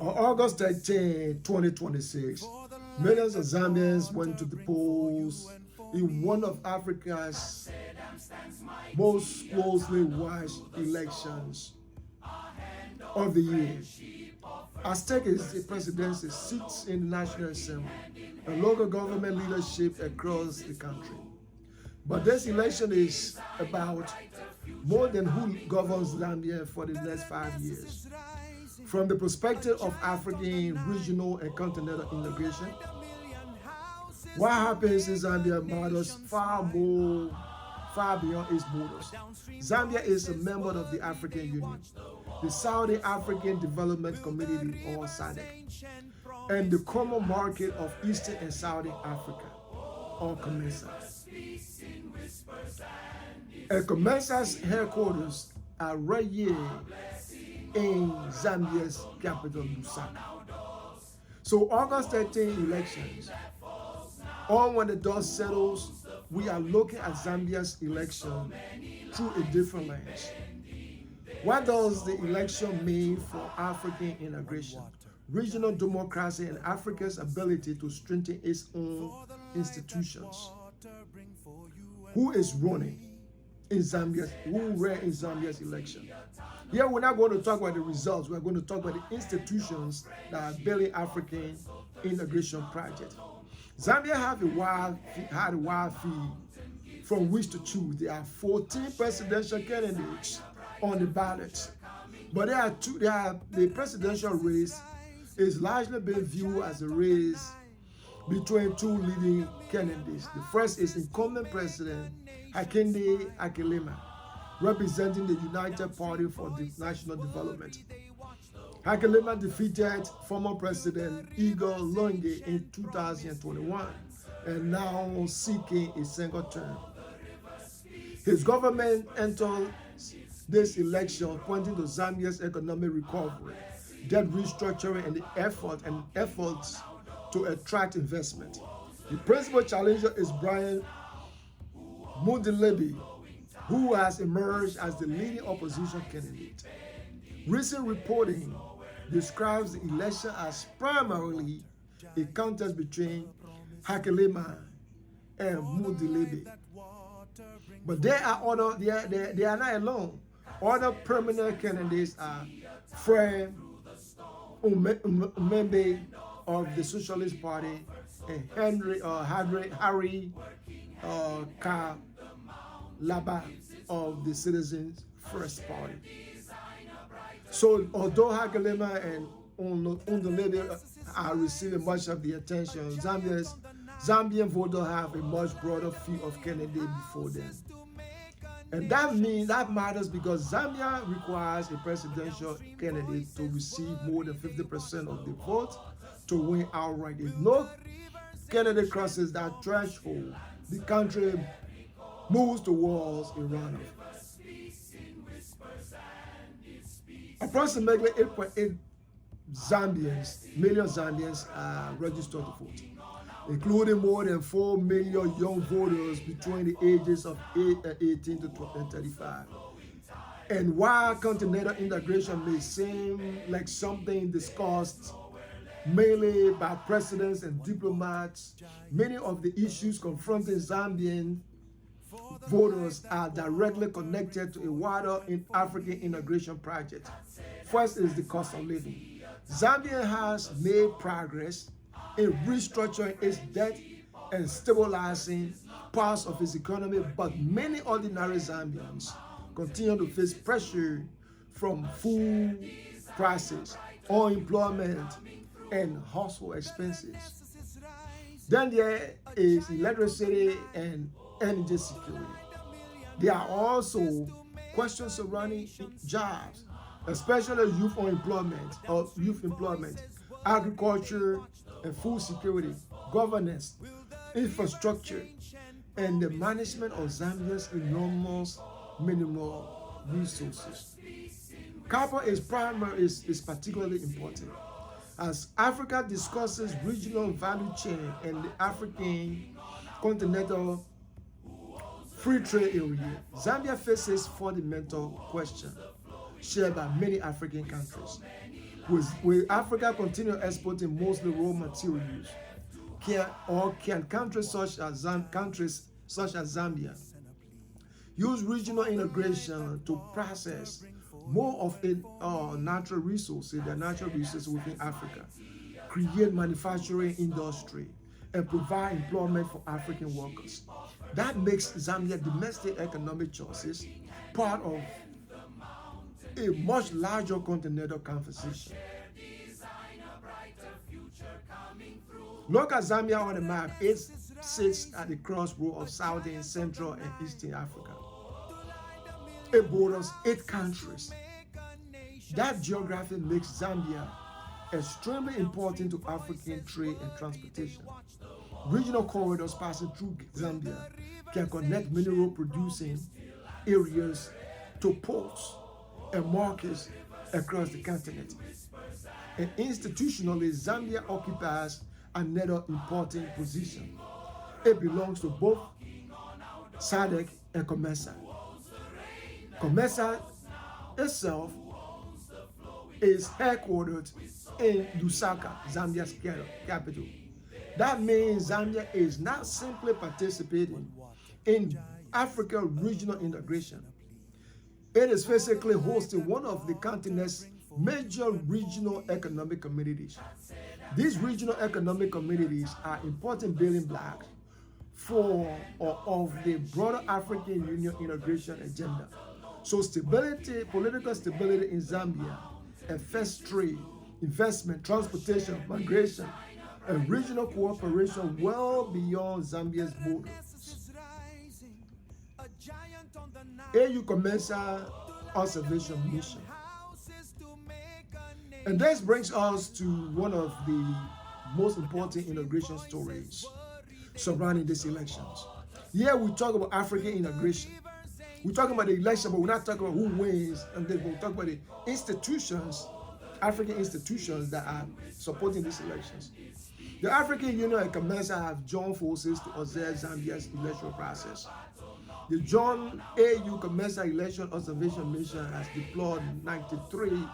On August 13, 2026, millions of Zambians went to the polls in one of Africa's most closely watched elections of the year. At stake is the presidency, seats in the National Assembly, and local government leadership across the country. But this election is about more than who governs Zambia for the next 5 years. From the perspective of African, regional, and continental integration, what happens in Zambia matters far beyond its borders. Zambia is a member of the African Union, the Saudi African Development Community, or SADC, and the Common Market of Eastern and Southern Africa, or COMESA. And COMESA's headquarters are right here in Zambia's capital, Lusaka. So August 13 elections, on when the dust settles, we are looking at Zambia's election through a different lens. What does the election mean for African integration, regional democracy, and Africa's ability to strengthen its own institutions? Who is running in Zambia's, who ran in Zambia's election? Here we're not going to talk about the results, we're going to talk about the institutions that are building African integration projects. Zambia had a wide field from which to choose. There are 14 presidential candidates on the ballot, but the presidential race is largely being viewed as a race between two leading candidates. The first is incumbent President Hakainde Hichilema, representing the United Party for the National Development. Hichilema defeated former President Igor Lungi in 2021 and now seeking a single term. His government entered this election pointing to Zambia's economic recovery, debt restructuring, and the efforts to attract investment. The principal challenger is Brian Mundubile, who has emerged as the leading opposition candidate. Recent reporting describes the election as primarily a contest between Hichilema and Mundubile. But they are not alone. Other permanent candidates are Fred M'membe of the Socialist Party and Harry Kalaba of the Citizens First Party. So although Hichilema and Mundubile are receiving much of the attention, Zambian voters have a much broader field of candidates before them. And that matters because Zambia requires a presidential candidate to receive more than 50% of the vote to win outright. If no candidate crosses that threshold, the country moves towards a runoff. Approximately 8.8 million Zambians are registered to vote, including more than 4 million young voters between the ages of 18 to 35. And while continental integration may seem like something discussed mainly by presidents and diplomats, many of the issues confronting Zambian voters are directly connected to a wider African integration project. First is the cost of living. Zambia has made progress in restructuring its debt and stabilizing parts of its economy, but many ordinary Zambians continue to face pressure from food prices, unemployment, and household expenses. Then there is electricity and energy security. There are also questions surrounding jobs, especially youth employment, agriculture and food security, governance, infrastructure, and the management of Zambia's enormous mineral resources. Copper is particularly important. As Africa discusses regional value chain and the African continental free trade area, Zambia faces fundamental questions shared by many African countries. Will Africa continue exporting mostly raw materials? Can countries such as Zambia use regional integration to process more of its natural resources, within Africa, create manufacturing industry, and provide employment for African workers? That makes Zambia domestic economic choices part of a much larger continental conversation. Look at Zambia on the map. It sits at the crossroads of Southern, Central, and Eastern Africa. It borders 8 countries. That geography makes Zambia extremely important to African trade and transportation. Regional corridors passing through Zambia can connect mineral producing areas to ports and markets across the continent. And institutionally, Zambia occupies another important position. It belongs to both SADC and COMESA. COMESA itself is headquartered in Lusaka, Zambia's capital. That means Zambia is not simply participating in Africa regional integration. It is physically hosting one of the continent's major regional economic communities. These regional economic communities are important building blocks of the broader African Union integration agenda. So political stability in Zambia affects trade, investment, transportation, migration, and regional cooperation well beyond Zambia's borders. AU COMESA observation mission. And this brings us to one of the most important integration stories surrounding these elections. Here we talk about African integration. We're talking about the election, but we're not talking about who wins, and then we'll talk about the institutions, African institutions that are supporting these elections. The African Union and COMESA have joined forces to observe Zambia's electoral process. The joint AU COMESA election observation mission has deployed 93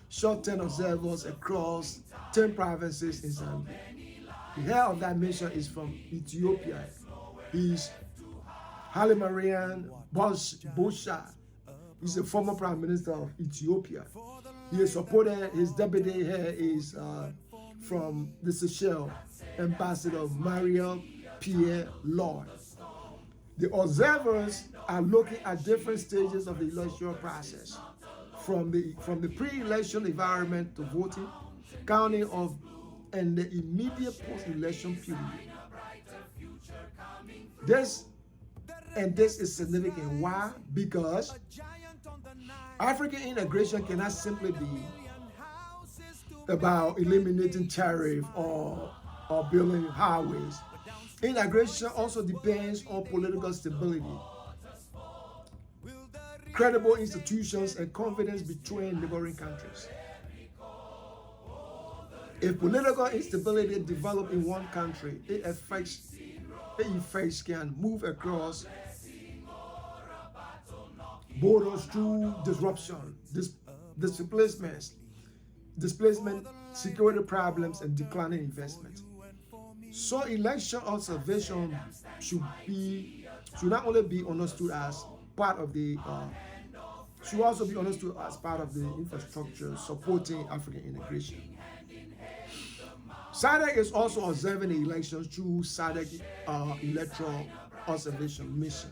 short-term observers across 10 provinces in Zambia. The head of that mission is from Ethiopia. He's Hailemariam Desalegn. He's the former Prime Minister of Ethiopia. He is supported, his deputy here is from the Seychelles, Ambassador Mario Pierre Lloyd. The observers are looking at different stages of the electoral process, from the pre-election environment to voting, counting of, and the immediate post-election period. This is significant. Why? Because African integration cannot simply be about eliminating tariff or building highways. Integration also depends on political stability, credible institutions, and confidence between neighboring countries. If political instability develops in one country, the effects can move across borders through disruption, displacement, security problems, and declining investment. So election observation should not only be understood as part of the should also be understood as part of the infrastructure supporting African integration. SADC is also observing the elections through SADC electoral observation mission.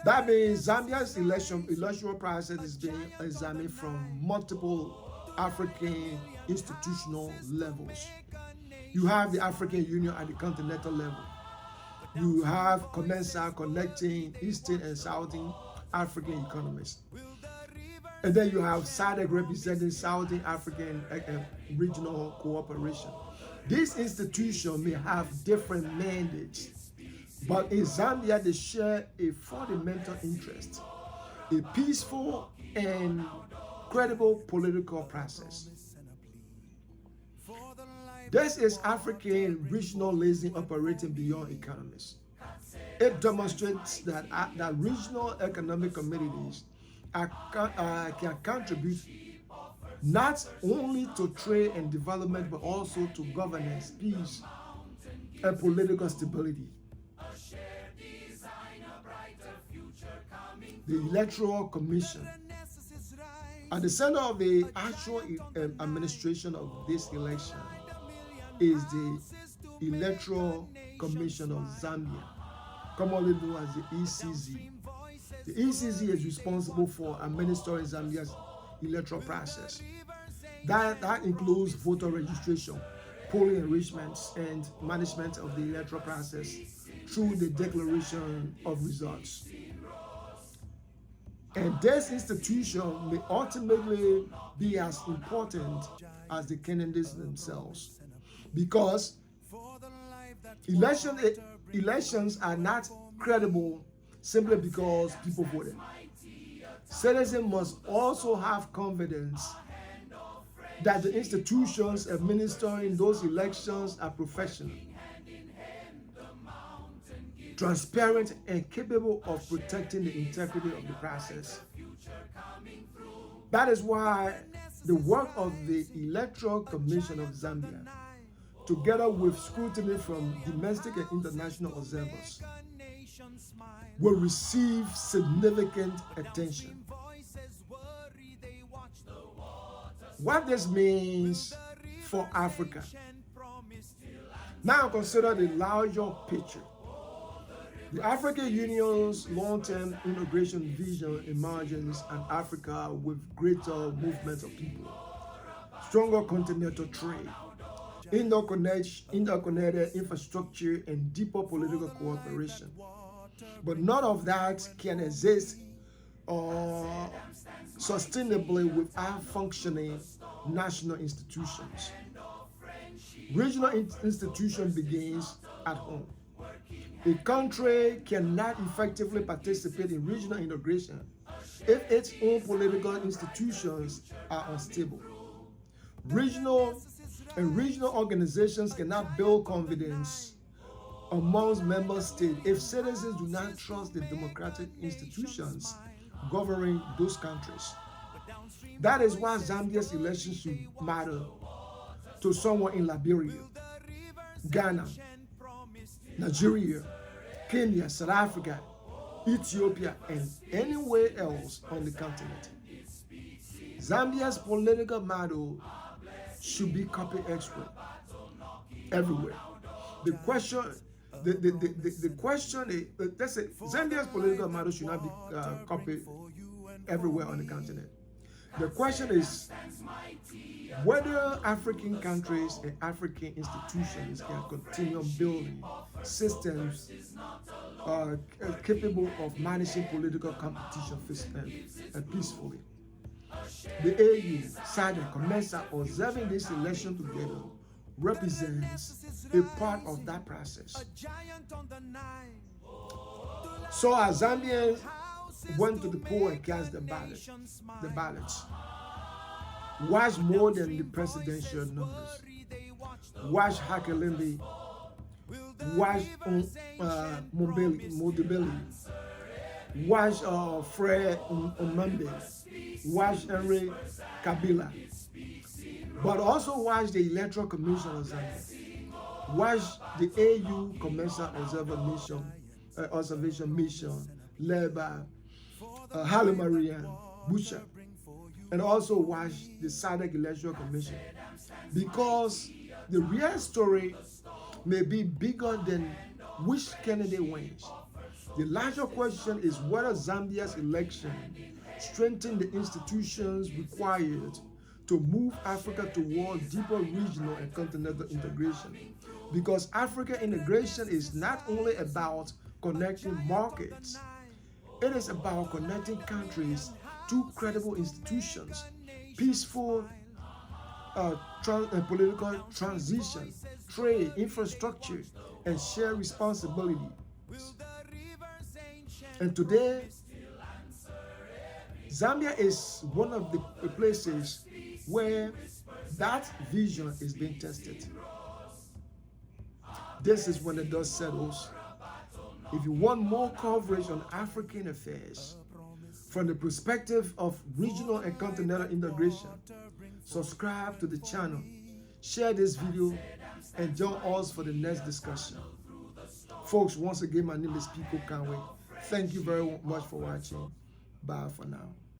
That means Zambia's electoral process is being examined from multiple African institutional levels. You have the African Union at the continental level. You have COMESA connecting Eastern and Southern African economies. And then you have SADC representing Southern African regional cooperation. These institutions may have different mandates, but in Zambia they share a fundamental interest, a peaceful and credible political process. This is African regionalism operating beyond economies. It demonstrates that regional economic communities can contribute not only to trade and development, but also to governance, peace, and political stability. The Electoral Commission. At the center of the actual administration of this election is the Electoral Commission of Zambia, commonly known as the ECZ. The ECZ is responsible for administering Zambia's electoral process. That includes voter registration, polling arrangements, and management of the electoral process through the declaration of results. And this institution may ultimately be as important as the candidates themselves, because elections are not credible simply because people voted. Citizens must also have confidence that the institutions administering those elections are professional, transparent, and capable of protecting the integrity of the process. That is why the work of the Electoral Commission of Zambia, together with scrutiny from domestic and international observers, will receive significant attention. What this means for Africa. Now consider the larger picture. The African Union's long-term integration vision emerges an Africa with greater movement of people, stronger continental trade, interconnected infrastructure, and deeper political cooperation. But none of that can exist sustainably without functioning national institutions. Regional institution begins at home. A country cannot effectively participate in regional integration if its own political institutions are unstable. Regional organizations cannot build confidence amongst member states if citizens do not trust the democratic institutions governing those countries. That is why Zambia's elections should matter to someone in Liberia, Ghana, Nigeria, Kenya, South Africa, Ethiopia, and anywhere else on the continent. Zambia's political model should be copied everywhere. The question is, let's say Zambia's political model should not be copied everywhere on the continent. The question is whether African countries and African institutions can continue building systems capable of managing political competition peacefully. The AU, SADC COMESA, observing this election together represents a part of that process. So as Zambians went to the poll and cast the ballots, watch more than the presidential numbers. Watch Hakainde, watch Mundubile, watch Fred M'membe, watch Harry Kalaba, but also watch the Electoral Commission of Zambia. Watch the AU COMESA observation mission led by Haile Mariam Butcher, and also watch the SADC Electoral Commission, because the real story may be bigger than which candidate wins. The larger question is whether Zambia's election strengthened the institutions required to move Africa toward deeper regional and continental integration. Because African integration is not only about connecting markets, it is about connecting countries to credible institutions, peaceful political transition, trade, infrastructure, and shared responsibility. And today, Zambia is one of the places where that vision is being tested. This is when the dust settles. If you want more coverage on African affairs from the perspective of regional and continental integration, subscribe to the channel, share this video, and join us for the next discussion. Folks, once again, my name is Pico Canway. Thank you very much for watching. Bye for now.